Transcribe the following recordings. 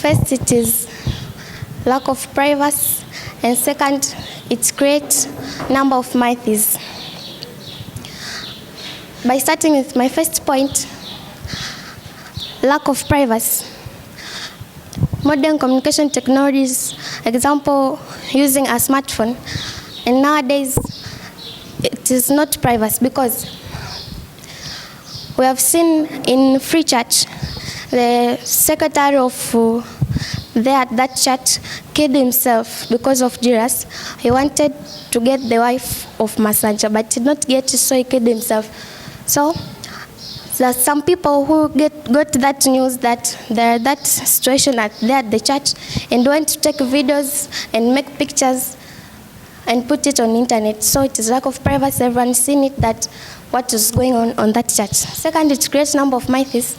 First, it is lack of privacy, and second, it creates number of myths. By starting with my first point, lack of privacy. Modern communication technologies, example, using a smartphone, and nowadays it is not privacy because we have seen in free church, the secretary of that church killed himself because of jealous. He wanted to get the wife of Masanja, but did not get it, so he killed himself. So there are some people who got that news that there are that situation there at the church and went to take videos and make pictures and put it on the internet. So it is lack of privacy. Everyone's seen it, that what is going on that church. Second, it creates number of myths.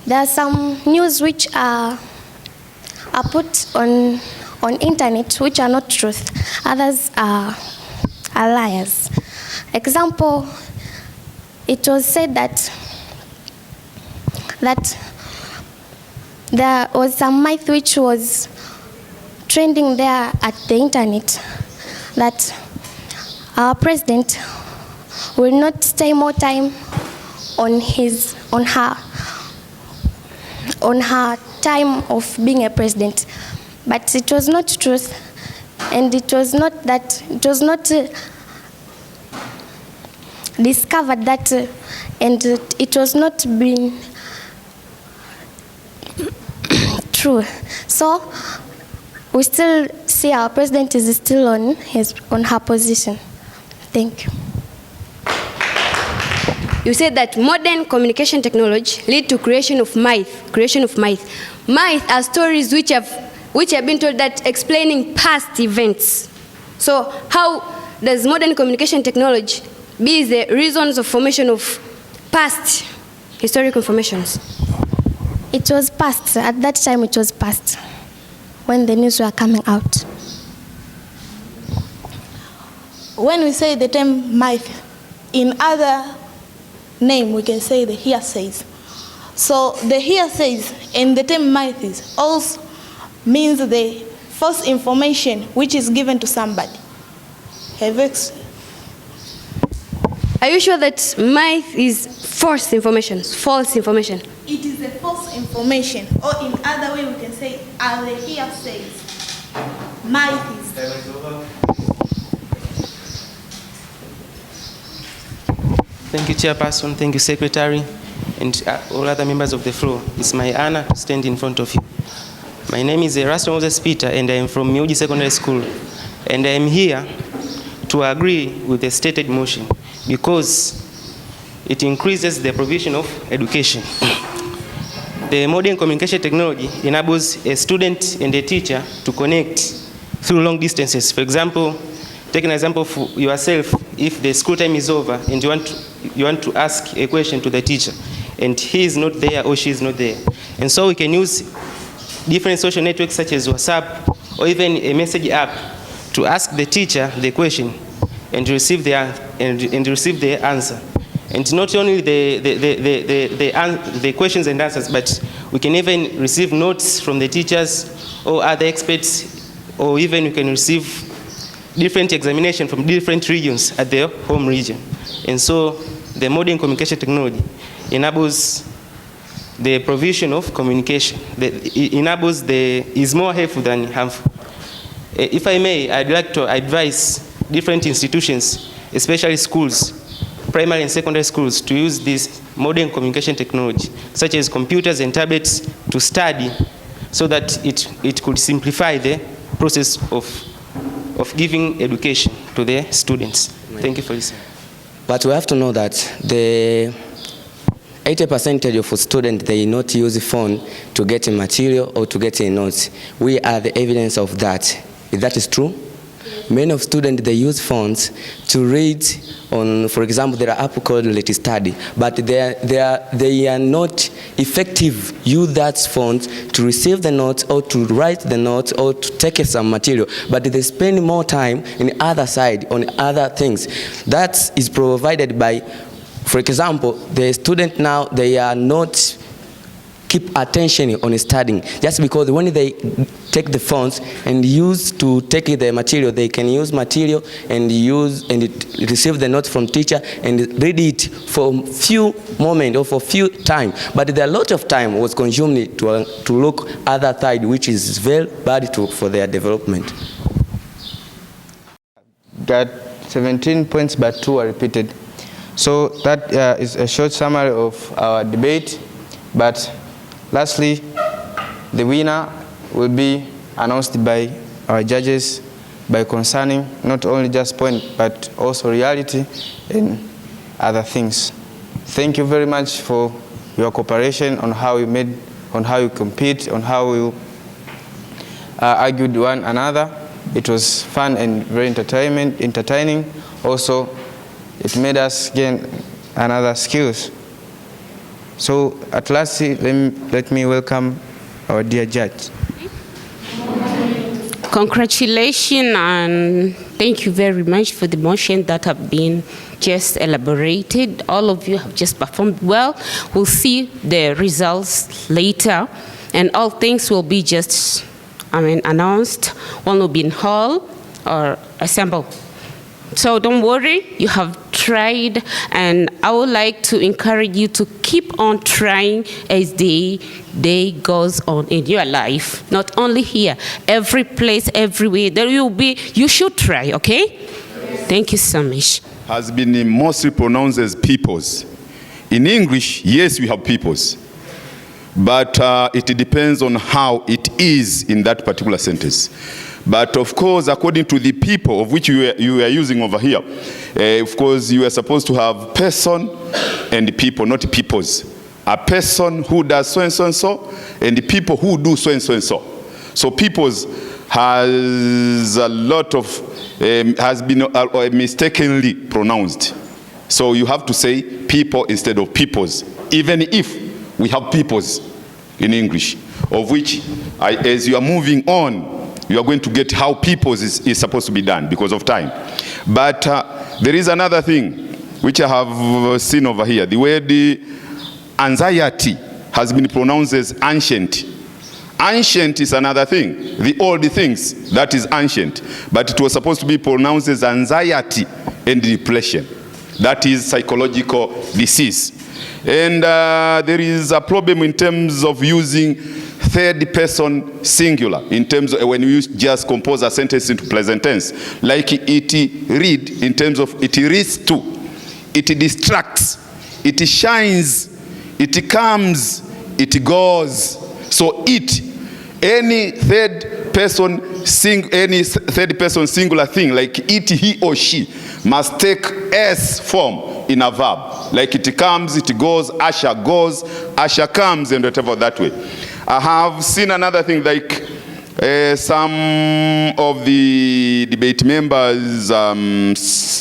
There are some news which are put on internet which are not truth. Others are liars. Example, it was said that there was some myth which was trending there at the internet, that our president will not stay more time on her time of being a president. But it was not truth, and it was not discovered that, and it was not been true. So we still see our president is still on her position. Thank you. You said that modern communication technology lead to creation of myth. Myth are stories which have been told that explaining past events. So how does modern communication technology be the reasons of formation of past historical informations? It was past. At that time, it was past when the news were coming out. When we say the term myth, in other name we can say the hearsays. So the hearsays and the term myth also means the false information which is given to somebody. Are you sure that myth is false information? It is a false information, or in other way we can say are the hearsays. Myth is. Thank you, Chairperson. Thank you, Secretary, and all other members of the floor. It's my honor to stand in front of you. My name is Erastus Moses Peter, and I am from Miuji Secondary School, and I am here to agree with the stated motion because it increases the provision of education. The modern communication technology enables a student and a teacher to connect through long distances. For example, take an example of yourself. If the school time is over and you want to ask a question to the teacher, and he is not there or she is not there, and so we can use different social networks such as WhatsApp or even a message app to ask the teacher the question and receive the answer. And not only the questions and answers, but we can even receive notes from the teachers or other experts, or even we can receive different examination from different regions at their home region. And so the modern communication technology enables the provision of communication. Is more helpful than harmful. If I may, I'd like to advise different institutions, especially schools, primary and secondary schools, to use this modern communication technology, such as computers and tablets, to study so that it could simplify the process of giving education to the students. Thank you for listening. But we have to know that the 80% of students, they not use phone to get a material or to get a notes. We are the evidence of that. If that is true, many of students, they use phones to read on, for example, there are app called Let Study, but they are not effective use that phones to receive the notes or to write the notes or to take some material, but they spend more time in the other side on other things. That is provided by, for example, the student now, they are not keep attention on studying, just because when they take the phones and use to take the material, they can use material and receive the notes from teacher and read it for few moments or for few time, but there are a lot of time was consumed to look other side, which is very bad for their development. Got 17 points, but 2 are repeated. So that is a short summary of our debate, but lastly, the winner will be announced by our judges by concerning not only just point, but also reality and other things. Thank you very much for your cooperation on how you compete, on how you argued one another. It was fun and very entertaining. Also, it made us gain another skills. So at last, let me welcome our dear judge. Congratulations and thank you very much for the motion that have been just elaborated. All of you have just performed well. We'll see the results later, and all things will be just announced. One will be in hall or assemble. So don't worry, you have tried, and I would like to encourage you to keep on trying as the day goes on in your life. Not only here, every place, everywhere, there will be, you should try, okay? Yes. Thank you so much. Has been mostly pronounced as peoples. In English, yes, we have peoples, but it depends on how it is in that particular sentence. But of course, according to the people of which you are using over here, of course, you are supposed to have person and people, not peoples. A person who does so and so and so, and the people who do so and so and so. So peoples has a lot of, has been mistakenly pronounced. So you have to say people instead of peoples, even if we have peoples in English, of which, as you are moving on, you are going to get how peoples is supposed to be done because of time. But there is another thing which I have seen over here. The word anxiety has been pronounced as ancient. Ancient is another thing. The old things, that is ancient. But it was supposed to be pronounced as anxiety and depression. That is psychological disease. And there is a problem in terms of using third person singular, in terms of when you just compose a sentence into present tense, like it read, in terms of it reads to, it distracts, it shines, it comes, it goes. So it, any third person singular thing, like it, he or she, must take S form in a verb, like it comes, it goes, Asha goes, Asha comes, and whatever that way. I have seen another thing, like some of the debate members, pronounce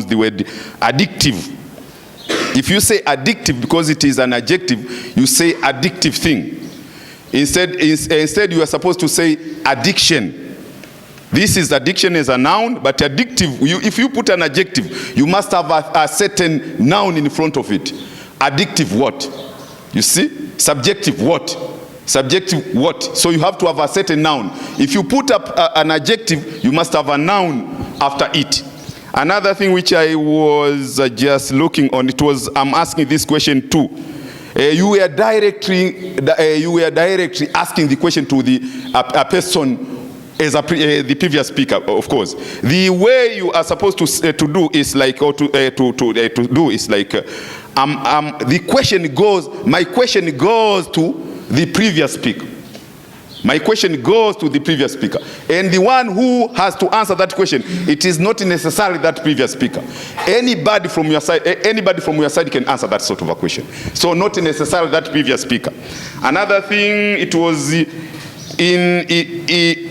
the word addictive. If you say addictive because it is an adjective, you say addictive thing. Instead you are supposed to say addiction. This is addiction as a noun, but addictive, if you put an adjective, you must have a certain noun in front of it. Addictive what? You see? Subjective what? Subjective what? So you have to have a certain noun. If you put up an adjective, you must have a noun after it. Another thing which I was just looking on, it was, I'm asking this question too. You were directly asking the question to a person as the previous speaker, of course. The way you are supposed to do is like, or to do is like, the question goes, my question goes to the previous speaker. My question goes to the previous speaker. And the one who has to answer that question, it is not necessarily that previous speaker. Anybody from your side can answer that sort of a question. So not necessarily that previous speaker. Another thing, it was in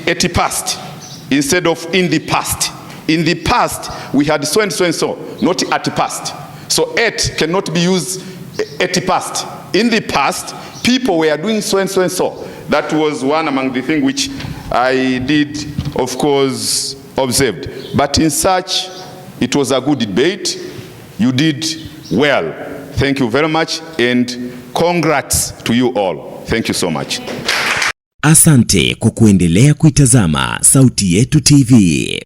at the past instead of in the past. In the past, we had so and so and so, not at the past. So at cannot be used at the past. In the past, people were doing so and so and so. That was one among the things which I did, of course, observed. But in such, it was a good debate. You did well. Thank you very much, and Congrats to you all. Thank you so much. Asante kwa kuendelea kuitazama Sauti Yetu TV.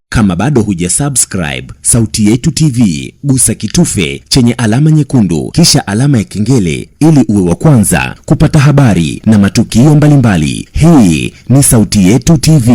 Kama bado hujasubscribe Sauti Yetu TV, gusa kitufe chenye alama nyekundu kisha alama ya kengele ili uwe wa kwanza kupata habari na matukio mbalimbali. Hii ni Sauti Yetu TV.